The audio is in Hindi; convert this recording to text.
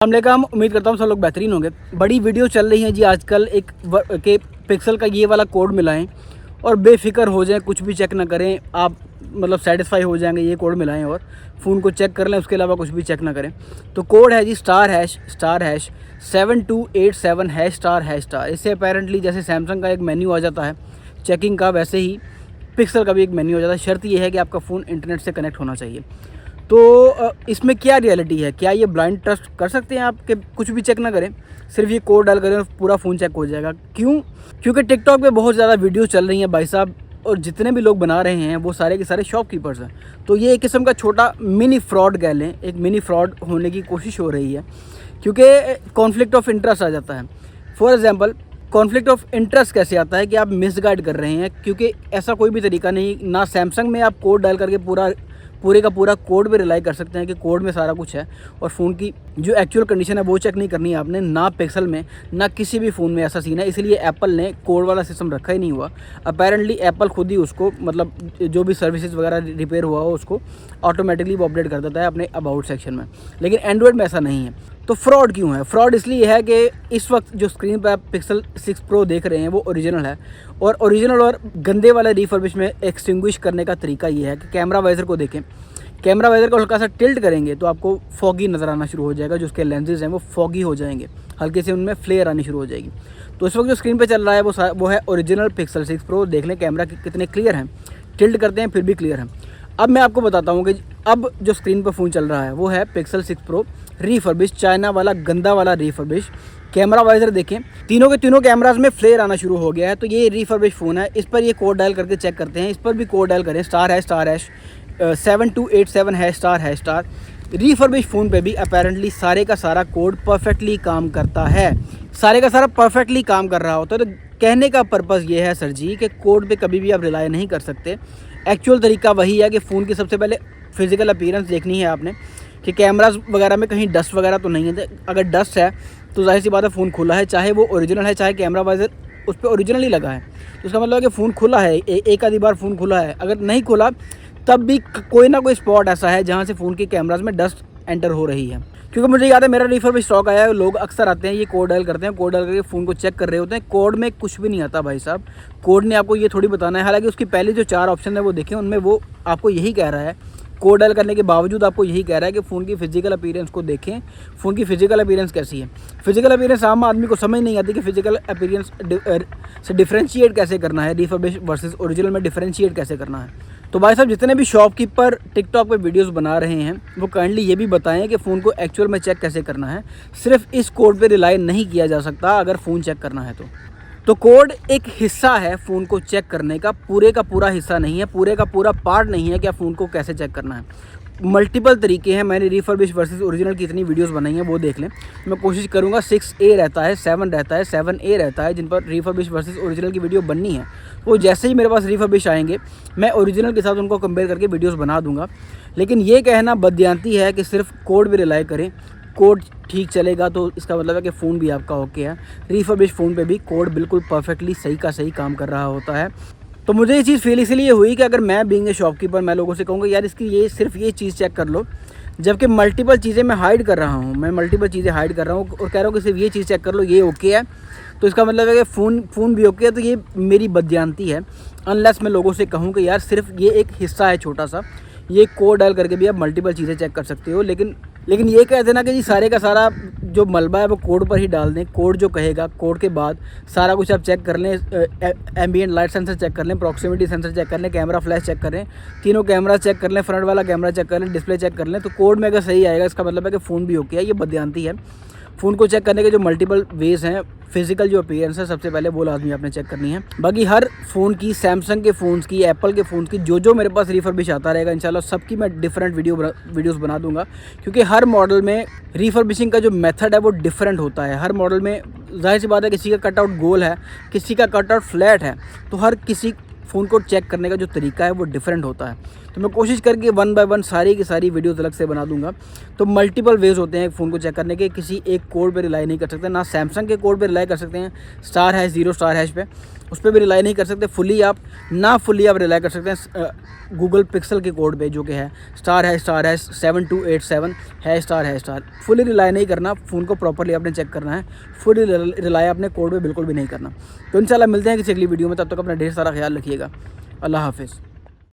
अस्सलामुअलैकुम, उम्मीद करता हूँ सब लोग बेहतरीन होंगे। बड़ी वीडियो चल रही है जी आजकल के पिक्सल का ये वाला कोड मिलाएं और बेफिक्र हो जाएं, कुछ भी चेक ना करें आप, मतलब सेटिस्फाई हो जाएंगे। ये कोड मिलाएं और फ़ोन को चेक कर लें, उसके अलावा कुछ भी चेक ना करें। तो कोड है जी *#* 7287 #*. इससे अपेरेंटली जैसे सैमसंग का एक मेन्यू आ जाता है चेकिंग का, वैसे ही पिक्सल का भी एक मेन्यू आ जाता है। शर्त ये है कि आपका फ़ोन इंटरनेट से कनेक्ट होना चाहिए। तो इसमें क्या रियलिटी है, क्या ये ब्लाइंड ट्रस्ट कर सकते हैं आप कि कुछ भी चेक ना करें, सिर्फ ये कोड डाल करें और पूरा फ़ोन चेक हो जाएगा? क्यों? क्योंकि टिकटॉक पे बहुत ज़्यादा वीडियो चल रही हैं भाई साहब, और जितने भी लोग बना रहे हैं वो सारे के सारे शॉपकीपर्स हैं। तो ये एक किस्म का छोटा मिनी फ्रॉड कह लें, एक मिनी फ्रॉड होने की कोशिश हो रही है, क्योंकि कॉन्फ्लिक्ट ऑफ इंटरेस्ट आ जाता है। For example, conflict of interest कैसे आता है कि आप मिसगाइड कर रहे हैं, क्योंकि ऐसा कोई भी तरीका नहीं, ना सैमसंग में आप कोड डाल करके पूरे का पूरा कोड पे रिलाई कर सकते हैं कि कोड में सारा कुछ है, और फ़ोन की जो एक्चुअल कंडीशन है वो चेक नहीं करनी है आपने, ना पिक्सल में ना किसी भी फ़ोन में ऐसा सीन है। इसलिए एप्पल ने कोड वाला सिस्टम रखा ही नहीं हुआ। अपेरेंटली एप्पल खुद ही उसको, मतलब जो भी सर्विसेज वगैरह रिपेयर हुआ हो उसको ऑटोमेटिकली वो अपडेट कर देता है अपने अबाउट सेक्शन में, लेकिन एंड्रॉयड में ऐसा नहीं है। तो फ्रॉड क्यों है? फ्रॉड इसलिए है कि इस वक्त जो स्क्रीन पर आप पिक्सल 6 प्रो देख रहे हैं वो ओरिजिनल है, और ओरिजिनल और गंदे वाले रिफर्बिश में एक्सटिंग्विश करने का तरीका ये है कि कैमरा वाइजर को देखें, कैमरा वाइजर को हल्का सा टिल्ट करेंगे तो आपको फॉगी नज़र आना शुरू हो जाएगा, जो उसके लेंसेज हैं वो फॉगी हो जाएंगे, हल्के से उनमें फ्लेयर आनी शुरू हो जाएगी। तो इस वक्त जो स्क्रीन पे चल रहा है वो है ओरिजिनल पिक्सल 6 प्रो। देख लें कैमरा कितने क्लियर हैं, टिल्ट करते हैं फिर भी क्लियर हैं। अब मैं आपको बताता हूँ कि अब जो स्क्रीन पर फ़ोन चल रहा है वो है पिक्सल 6 प्रो रिफर्बिश, चाइना वाला गंदा वाला रिफर्बिश। कैमरा वाइजर देखें, तीनों के तीनों कैमराज में फ्लेयर आना शुरू हो गया है। तो ये रिफर्बिश फ़ोन है, इस पर ये कोड डायल करके चेक करते हैं। इस पर भी कोड डायल करें *#7287 ##. रिफर्बिश फ़ोन पे भी अपेरेंटली सारे का सारा कोड परफेक्टली काम करता है, सारे का सारा परफेक्टली काम कर रहा होता है। तो कहने का पर्पज़ ये है सर जी कि कोड पे कभी भी आप रिलाई नहीं कर सकते। एक्चुअल तरीका वही है कि फ़ोन की सबसे पहले फिज़िकल अपीयरेंस देखनी है आपने कि कैमराज वगैरह में कहीं डस्ट वगैरह तो नहीं है। अगर डस्ट है तो जाहिर सी बात है फ़ोन खुला है, चाहे वो ओरिजिनल है चाहे कैमरा वाइजर उस पर ओरिजिनल ही लगा है, तो उसका मतलब है कि फ़ोन खुला है। एक आधी बार फ़ोन खुला है, अगर नहीं खुला तब भी कोई ना कोई स्पॉट ऐसा है जहाँ से फ़ोन के कैमराज में डस्ट एंटर हो रही है। क्योंकि मुझे याद है मेरा रिफर्बिश स्टॉक आया है, लोग अक्सर आते हैं, ये कोड डायल करते हैं, कोड डाल करके फ़ोन को चेक कर रहे होते हैं। कोड में कुछ भी नहीं आता भाई साहब, कोड ने आपको ये थोड़ी बताना है। हालांकि उसकी पहले जो 4 ऑप्शन है वो देखें, उनमें वो आपको यही कह रहा है, कोड डायल करने के बावजूद आपको यही कह रहा है कि फ़ोन की फ़िज़िकल अपीयरेंस को देखें, फ़ोन की फ़िज़िकल अपीयरेंस कैसी है। फ़िज़िकल अपीयरेंस आम आदमी को समझ नहीं आती कि फ़िज़िकल अपीयरेंस से डिफ्रेंशिएट कैसे करना है, रिफर्बिश वर्सेस ओरिजिनल में डिफ्रेंशिएट कैसे करना है। तो भाई साहब, जितने भी शॉपकीपर टिकटॉक पे वीडियोस बना रहे हैं वो काइंडली ये भी बताएं कि फ़ोन को एक्चुअल में चेक कैसे करना है। सिर्फ इस कोड पे रिलाई नहीं किया जा सकता अगर फ़ोन चेक करना है तो कोड एक हिस्सा है फ़ोन को चेक करने का, पूरे का पूरा हिस्सा नहीं है, पूरे का पूरा पार्ट नहीं है कि आप फ़ोन को कैसे चेक करना है। मल्टीपल तरीके हैं, मैंने रिफर्बिश वर्सेस ओरिजिनल की इतनी वीडियोस बनाई हैं, वो देख लें। मैं कोशिश करूंगा 6A रहता है, 7 रहता है, 7A रहता है, जिन पर रिफर्बिश वर्सेस ओरिजिनल की वीडियो बननी है। वो जैसे ही मेरे पास रिफर्बिश आएंगे मैं ओरिजिनल के साथ उनको कंपेयर करके वीडियोस बना दूंगा। लेकिन ये कहना बदयांती है कि सिर्फ कोड पे रिलाई करें, कोड ठीक चलेगा तो इसका मतलब है कि फ़ोन भी आपका ओके है। रिफर्बिश फ़ोन पे भी कोड बिल्कुल परफेक्टली सही का सही काम कर रहा होता है। तो मुझे ये चीज़ फील इसलिए हुई कि अगर मैं बीइंग ए शॉपकीपर मैं लोगों से कहूँगा यार इसकी ये सिर्फ ये चीज़ चेक कर लो, जबकि मल्टीपल चीज़ें मैं हाइड कर रहा हूँ, मैं मल्टीपल चीज़ें हाइड कर रहा हूँ और कह रहा हूँ कि सिर्फ ये चीज़ चेक कर लो, ये ओके है, तो इसका मतलब है कि फ़ोन भी ओके है। तो ये मेरी बदयांती है, अनलेस मैं लोगों से कहूँ कि यार सिर्फ ये एक हिस्सा है छोटा सा, ये कोड डाल करके भी आप मल्टीपल चीज़ें चेक कर सकते हो। लेकिन ये कहते ना कि जी सारे का सारा जो मलबा है वो कोड पर ही डाल दें, कोड जो कहेगा, कोड के बाद सारा कुछ आप चेक कर लें, एम्बिएंट लाइट सेंसर चेक कर लें, प्रॉक्सिमिटी सेंसर चेक कर लें, कैमरा फ्लैश चेक कर लें, तीनों कैमरा चेक कर लें, फ्रंट वाला कैमरा चेक कर लें, डिस्प्ले चेक कर लें, तो कोड में अगर सही आएगा इसका मतलब है कि फ़ोन भी ओके है। ये बदयांती है। फ़ोन को चेक करने के जो मल्टीपल वेज़ हैं, फिजिकल जो अपीयरेंस है सबसे पहले वो लाजमी आपने चेक करनी है। बाकी हर फ़ोन की, सैमसंग के फ़ोन्स की, एप्पल के फ़ोन्स की, जो मेरे पास रिफर्बिश आता रहेगा इंशाल्लाह सबकी मैं डिफरेंट वीडियोस बना दूंगा, क्योंकि हर मॉडल में रिफर्बिशिंग का जो मेथड है वो डिफरेंट होता है। हर मॉडल में जाहिर सी बात है किसी का कटआउट गोल है, किसी का कटआउट फ्लैट है, तो हर किसी फ़ोन को चेक करने का जो तरीका है वो डिफरेंट होता है। तो मैं कोशिश करके 1 बाय 1 सारी की सारी वीडियोज़ अलग से बना दूंगा। तो मल्टीपल वेज़ होते हैं एक फ़ोन को चेक करने के, किसी एक कोड पे रिलाई नहीं कर सकते, ना सैमसंग के कोड पे रिलाई कर सकते हैं *#0* पे, उस पर भी रिलाई नहीं कर सकते फुली आप रिलाई कर सकते हैं गूगल पिक्सल के कोड पे, जो कि है *#7287#* फुली रिलाई नहीं करना, फ़ोन को प्रॉपरली आपने चेक करना है, फुली रिलाई अपने कोड पे बिल्कुल भी नहीं करना। तो इंशाल्लाह मिलते हैं किसी अगली वीडियो में, तब तक अपना ढेर सारा ख्याल रखिएगा। अल्लाह हाफ़िज़।